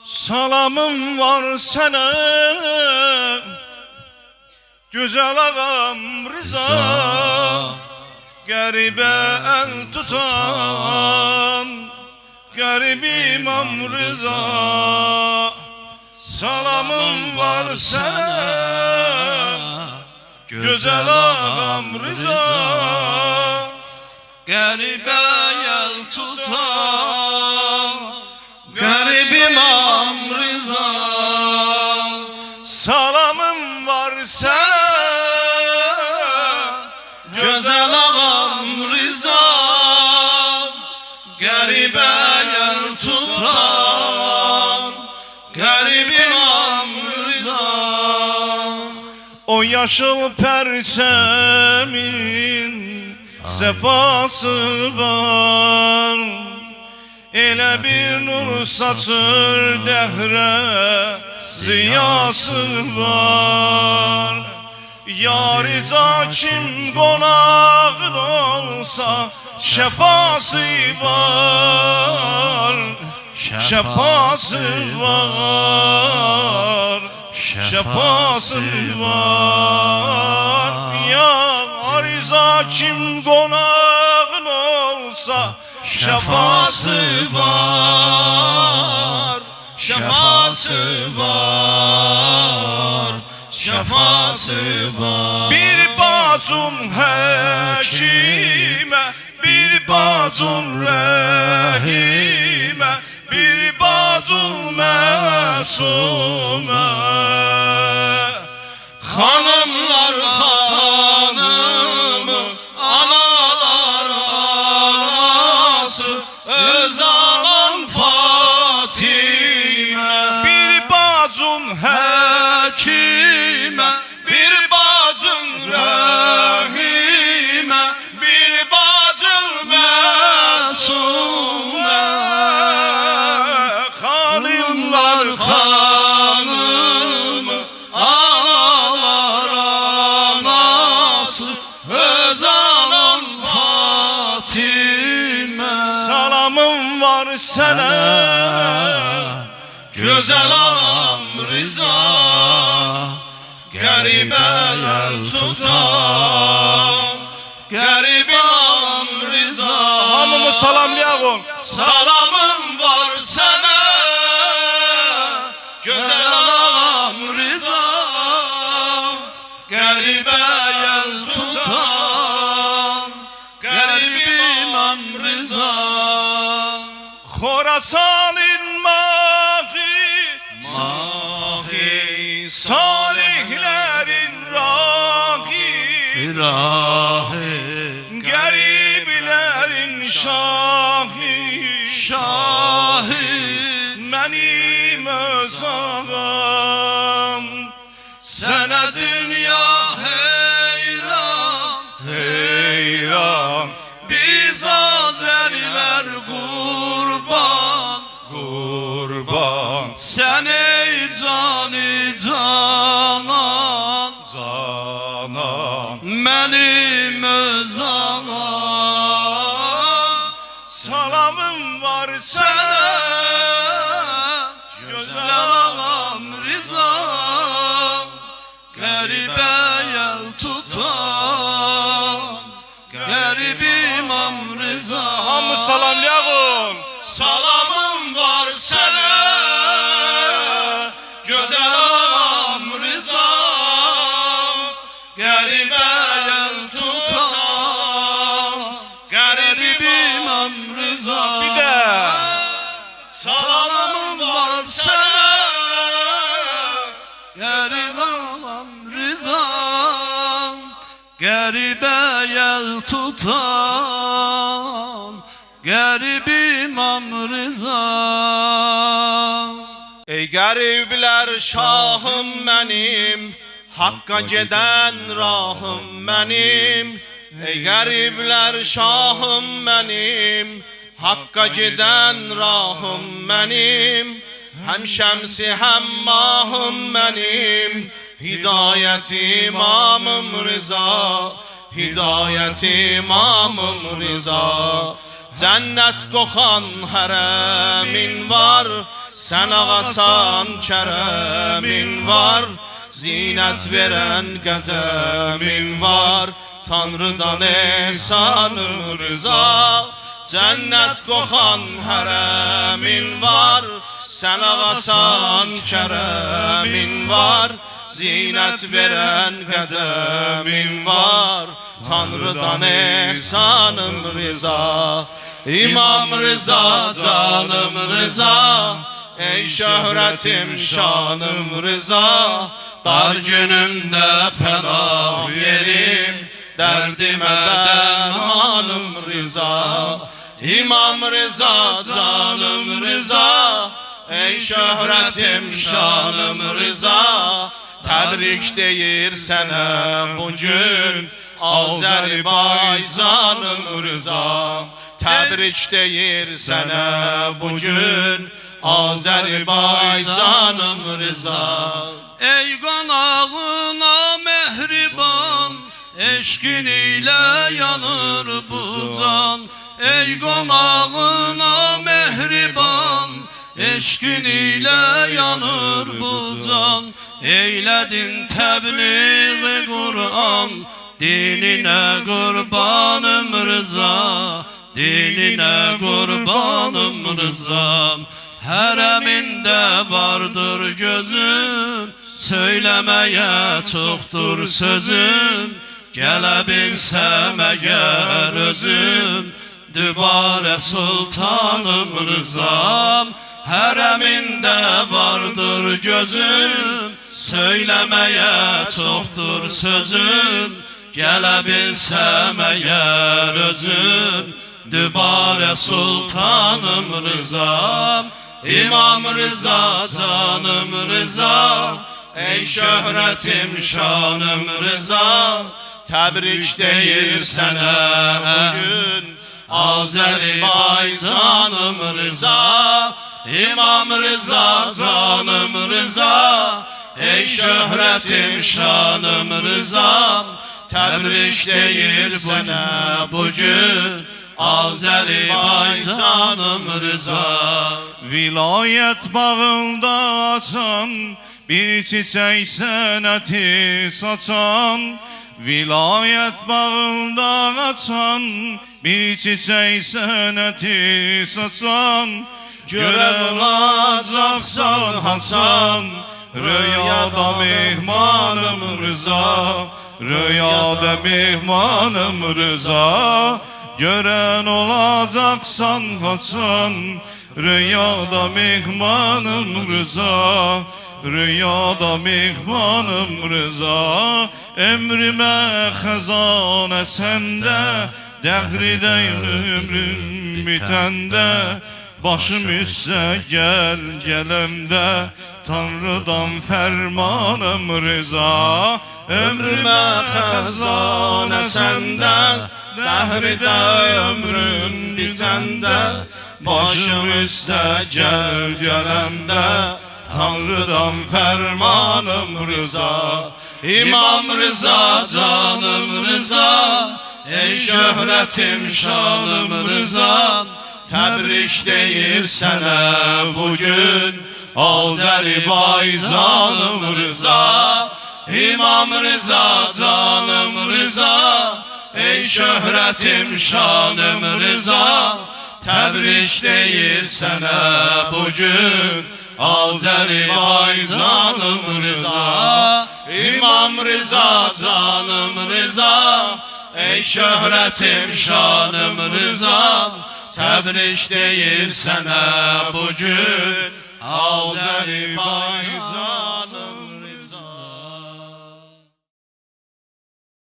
Salamım var sana güzel ağam Rıza, garibe el tutan garip İmam Rıza. Salamım var sana güzel ağam Rıza, garibe el tutan garip İmam Rıza. Salamım var sana güzel ağam Rıza, garibe el tutan garip İmam Rıza. O yaşıl perçemin sefası var, elə bir nur saçır dehre ziyası var. Yariza kim konağın olsa şefası var, şefası var, şefası var. Yariza kim konağın olsa şefası var, şefası var, şefası var. Bir bacım hekime, bir bacım rehime, bir bacım mesume. Hanımlar hanımı, analar anası, Özalan Fatime. Bir bacım Hekime, bir bacım Rahime, bir bacım Mesume. hanımlar Hanımı, analar anası, Özalan Fatime. salamım var sana Güzel ağam Rıza, garibe el tutan garip İmam Rıza. hamımı salamlayalım. Salamım var sana güzel ağam Rıza, garibe el tutan garip İmam Rıza. Khorasan'ın Mahi salihlerin rahi, ilahi gariplerin şahi, şahi benim öz ağam. sana dünya heyran, Heyran biz Azeriler kurban, kurban sen ey cani canan, canan. benim öz ağam. Salamım var Sana sana güzel ağam Rıza, garibe el tutan garip İmam Rıza. hamı salamlayalım. Salamım var sana güzel ağam Rıza, garibe el tutan garip İmam Rıza. Bir de salamım var sana garip ağam Rıza, garibe el tutan garip İmam Rıza. ey garibler şahım benim, Hakka giden rahım benim. Ey garibler şahım benim, Hakka giden rahım benim. Hem şemsi hem mahım benim, hidayet İmamım Rıza, hidayet İmamım Rıza. Cennet kokan haremin var, Sen ağasan keremin var, zinet veren kademin var. Tanrıdan ehsanım rıza, cennet kokan haremin var. Sen ağasan keremin var, zinet veren kademin var. Tanrıdan ehsanım rıza. İmam Rıza, canım Rıza, ey şöhretim şanım Rıza. Dar günümde pənah yerim, derdime dermanım Rıza. İmam Rıza, canım Rıza, ey şöhretim şanım Rıza. Təbrik deyir sənə bugün Azərbaycanım Rıza. Təbrik deyir sənə bugün Azərbaycanım Rıza. Ey qonağına mehriban, eşkin ile yanır bu can. Ey qonağına mehriban, eşkin ile yanır bu can. Eyledin tebliğ Kur'an, dinine kurbanım Rıza. Dinine kurbanım Rızam. Hareminde vardır gözüm, söylemeye çoktur sözüm. Gelebilsem eğer özüm, dübare sultanım Rızam. Hareminde vardır gözüm, söylemeye çoktur sözüm. Gelebilsem eğer özüm, dübare sultanım Rızam. İmam Rıza, canım Rıza, ey şöhretim şanım Rıza. Təbrik deyir sənə bugün Azərbaycanım Rıza. İmam Rıza, canım Rıza, ey şöhretim şanım Rıza. Təbrik deyir sənə bugün Azərbaycanım Rıza. Vilayet bağında açan bir çiçek sənəti saçan. Vilayet bağında açan bir çiçek sənəti saçan. Görən olacaqsan Hasan, rüyada mehmanım Rıza. Rüyada mehmanım Rıza. Gören olacaksan Hasan, rüyada mehmanım Rıza. Rüyada mehmanım Rıza. Emrime xəzanə səndə, dəğridə ömrüm bitəndə. Başım üstə gel gələndə, Tanrıdan fərmanım Rıza. Ömrüme xəzanə səndə, dəhrdə ömrüm bitəndə. Başım üstə gel gələndə, Tanrıdan fərmanım Rıza. İmam Rıza, canım Rıza, ey şöhretim şanım Rıza. Təbrik deyir sənə bugün Azərbaycanım Rıza. İmam Rıza, canım Rıza, ey şöhretim şanım Rıza. Təbrik deyir sənə bugün Azərbaycanım Rıza. İmam Rıza, canım Rıza, ey şöhretim şanım Rıza. Təbrik deyir sənə bugün Azərbaycanım